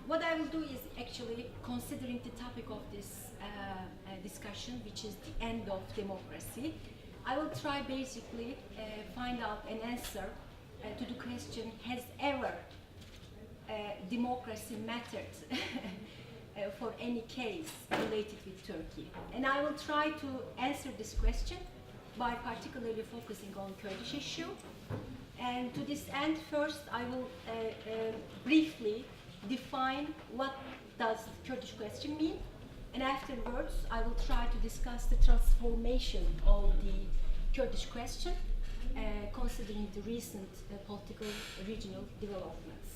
What I will do is actually considering the topic of this discussion, which is the end of democracy. I will try basically find out an answer to the question: has ever democracy mattered for any case related with Turkey? And I will try to answer this question by particularly focusing on Kurdish issue. And to this end, first I will briefly define what does the Kurdish question mean, and afterwards I will try to discuss the transformation of the Kurdish question considering the recent political regional developments.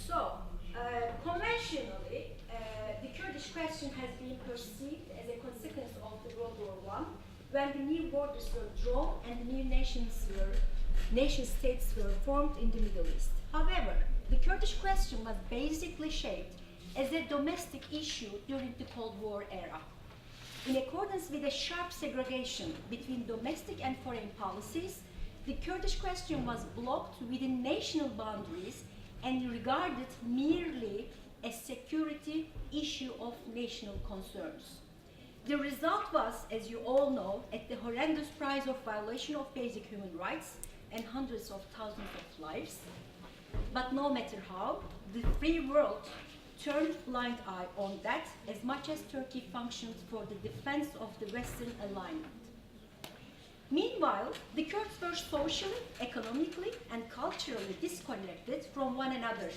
So, conventionally, the Kurdish question has been perceived as a consequence of the World War I, when the new borders were drawn and the new nation states were formed in the Middle East. However, the Kurdish question was basically shaped as a domestic issue during the Cold War era. In accordance with a sharp segregation between domestic and foreign policies, the Kurdish question was blocked within national boundaries and regarded merely a security issue of national concerns. The result was, as you all know, at the horrendous price of violation of basic human rights and hundreds of thousands of lives. But no matter how, the free world turned a blind eye on that as much as Turkey functioned for the defense of the Western alignment. Meanwhile, the Kurds were socially, economically, and culturally disconnected from one another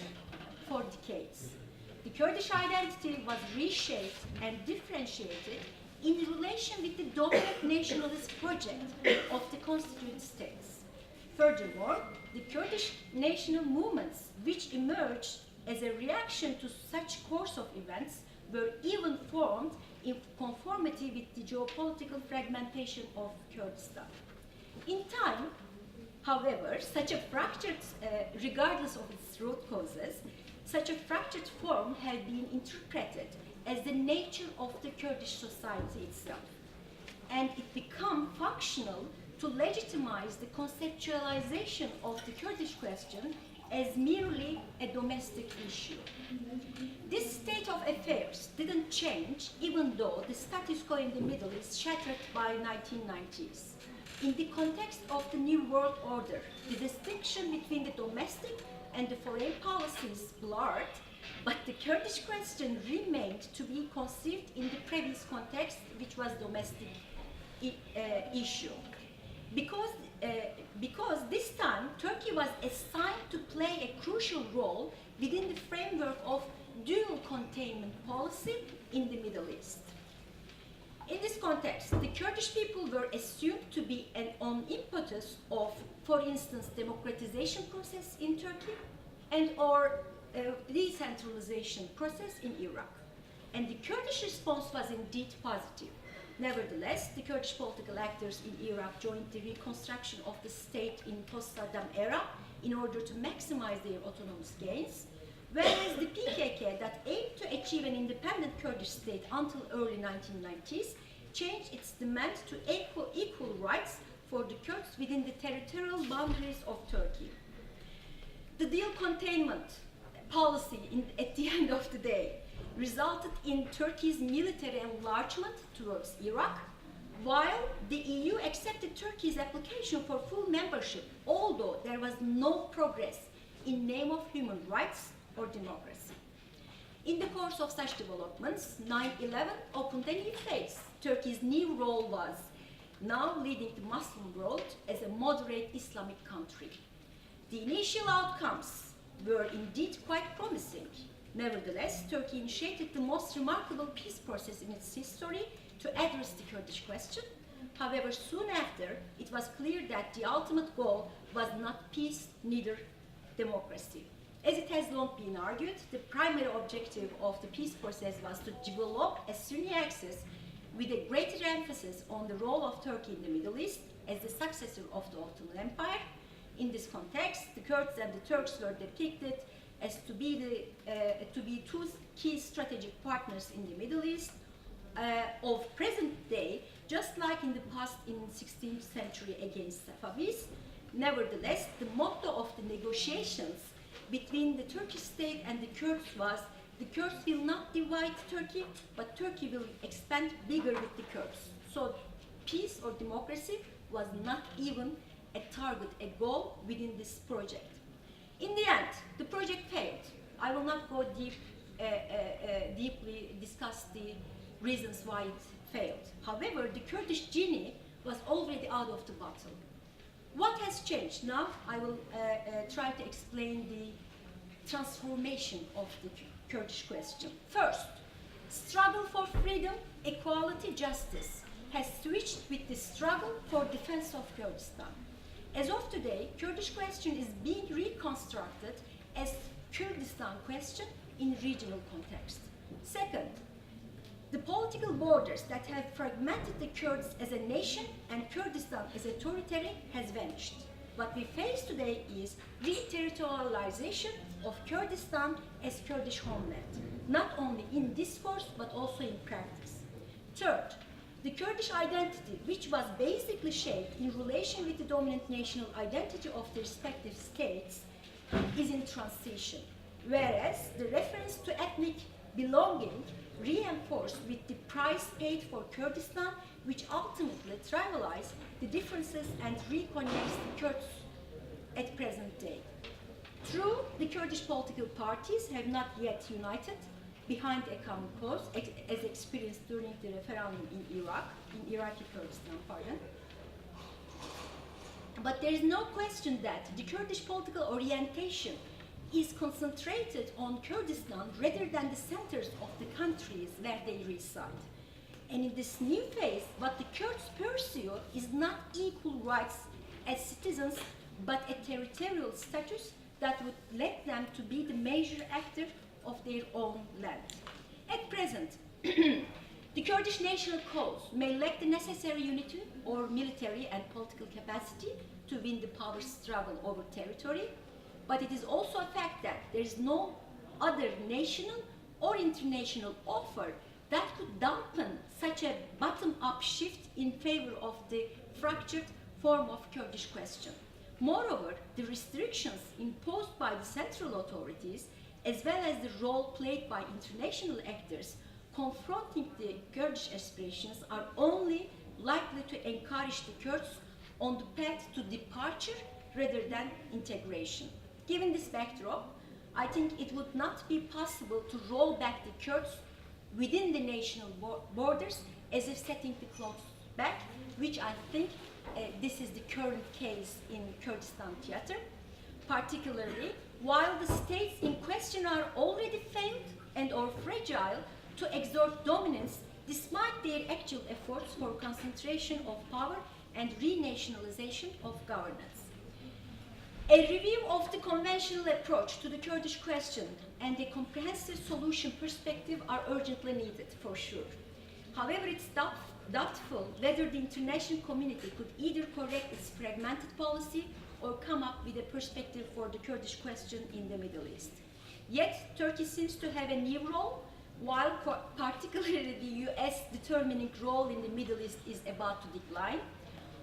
for decades. The Kurdish identity was reshaped and differentiated in relation with the dominant nationalist project of the constituent states. Furthermore, the Kurdish national movements, which emerged as a reaction to such course of events, were even formed in conformity with the geopolitical fragmentation of Kurdistan. In time, however, such a fractured, regardless of its root causes, such a fractured form had been interpreted as the nature of the Kurdish society itself, and it became functional to legitimize the conceptualization of the Kurdish question as merely a domestic issue. This state of affairs didn't change even though the status quo in the Middle East shattered by 1990s. In the context of the New World Order, the distinction between the domestic and the foreign policies blurred, but the Kurdish question remained to be conceived in the previous context, which was domestic issue. Because this time Turkey was assigned to play a crucial role within the framework of dual containment policy in the Middle East. In this context, the Kurdish people were assumed to be an impetus of, for instance, democratization process in Turkey and or decentralization process in Iraq. And the Kurdish response was indeed positive. Nevertheless, the Kurdish political actors in Iraq joined the reconstruction of the state in post-Saddam era in order to maximize their autonomous gains, whereas the PKK that aimed to achieve an independent Kurdish state until early 1990s changed its demand to equal rights for the Kurds within the territorial boundaries of Turkey. The dual containment policy at the end of the day resulted in Turkey's military enlargement towards Iraq, while the EU accepted Turkey's application for full membership, although there was no progress in name of human rights or democracy. In the course of such developments, 9/11 opened a new phase. Turkey's new role was now leading the Muslim world as a moderate Islamic country. The initial outcomes were indeed quite promising. Nevertheless, Turkey initiated the most remarkable peace process in its history to address the Kurdish question. However, soon after, it was clear that the ultimate goal was not peace, neither democracy. As it has long been argued, the primary objective of the peace process was to develop a Sunni axis with a greater emphasis on the role of Turkey in the Middle East as the successor of the Ottoman Empire. In this context, the Kurds and the Turks were depicted as to be two key strategic partners in the Middle East of present day, just like in the past in the 16th century against Safavis. Nevertheless, the motto of the negotiations between the Turkish state and the Kurds was the Kurds will not divide Turkey, but Turkey will expand bigger with the Kurds. So peace or democracy was not even a target, a goal within this project. In the end, the project failed. I will not go deeply discuss the reasons why it failed. However, the Kurdish genie was already out of the bottle. What has changed? Now I will try to explain the transformation of the Kurdish question. First, struggle for freedom, equality, justice has switched with the struggle for defense of Kurdistan. As of today, Kurdish question is being reconstructed as Kurdistan question in regional context. Second, the political borders that have fragmented the Kurds as a nation and Kurdistan as a territory has vanished. What we face today is re-territorialization of Kurdistan as Kurdish homeland, not only in discourse but also in practice. Third, the Kurdish identity, which was basically shaped in relation with the dominant national identity of the respective states, is in transition, whereas the reference to ethnic belonging reinforced with the price paid for Kurdistan, which ultimately trivialize the differences and reconnects the Kurds at present day. True, the Kurdish political parties have not yet united behind a common cause, as experienced during the referendum in Iraqi Kurdistan, pardon. But there is no question that the Kurdish political orientation is concentrated on Kurdistan rather than the centers of the countries where they reside. And in this new phase, what the Kurds pursue is not equal rights as citizens, but a territorial status that would let them to be the major actor of their own land. At present, the Kurdish national cause may lack the necessary unity or military and political capacity to win the power struggle over territory, but it is also a fact that there is no other national or international offer that could dampen such a bottom-up shift in favor of the fractured form of Kurdish question. Moreover, the restrictions imposed by the central authorities, as well as the role played by international actors confronting the Kurdish aspirations, are only likely to encourage the Kurds on the path to departure rather than integration. Given this backdrop, I think it would not be possible to roll back the Kurds within the national borders as if setting the clothes back, which I think this is the current case in Kurdistan theater, particularly while the states in question are already failed and or fragile to exert dominance despite their actual efforts for concentration of power and renationalization of governance. A review of the conventional approach to the Kurdish question and a comprehensive solution perspective are urgently needed, for sure. However, it's doubtful whether the international community could either correct its fragmented policy or come up with a perspective for the Kurdish question in the Middle East. Yet, Turkey seems to have a new role, while particularly the US determining role in the Middle East is about to decline.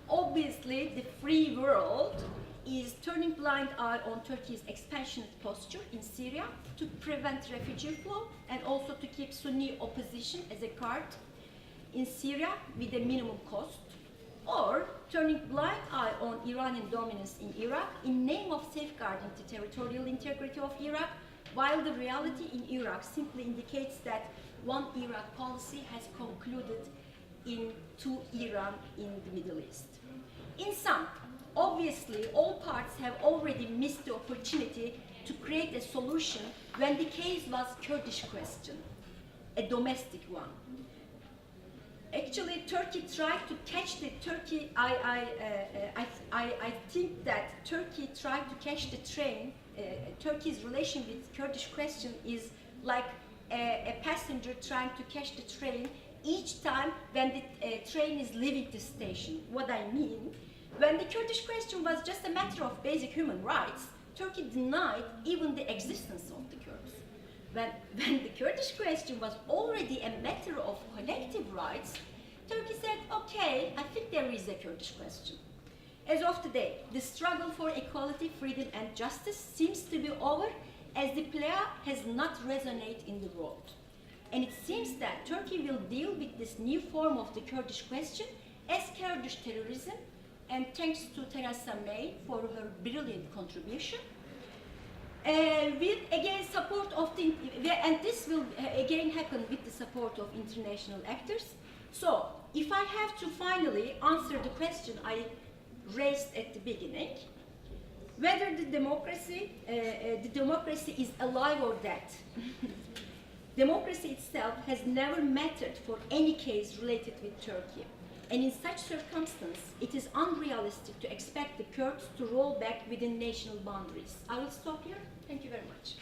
Obviously, the free world is turning blind eye on Turkey's expansionist posture in Syria to prevent refugee flow and also to keep Sunni opposition as a card in Syria with a minimum cost, or turning blind eye on Iranian dominance in Iraq in name of safeguarding the territorial integrity of Iraq, while the reality in Iraq simply indicates that one Iraq policy has concluded in two Iran in the Middle East. In sum, obviously, all parts have already missed the opportunity to create a solution when the case was Kurdish question, a domestic one. Actually, Turkey tried to catch the I think that Turkey tried to catch the train. Turkey's relation with Kurdish question is like a passenger trying to catch the train each time when the train is leaving the station. What I mean, when the Kurdish question was just a matter of basic human rights, Turkey denied even the existence of the Kurds. When the Kurdish question was already a matter of collective rights, Turkey said, okay, I think there is a Kurdish question. As of today, the struggle for equality, freedom, and justice seems to be over, as the plea has not resonated in the world. And it seems that Turkey will deal with this new form of the Kurdish question as Kurdish terrorism, and thanks to Theresa May for her brilliant contribution. With again support of the, and this will again happen with the support of international actors. So, if I have to finally answer the question I raised at the beginning, whether the democracy is alive or dead. Democracy itself has never mattered for any case related with Turkey. And in such circumstance, it is unrealistic to expect the Kurds to roll back within national boundaries. I will stop here. Thank you very much.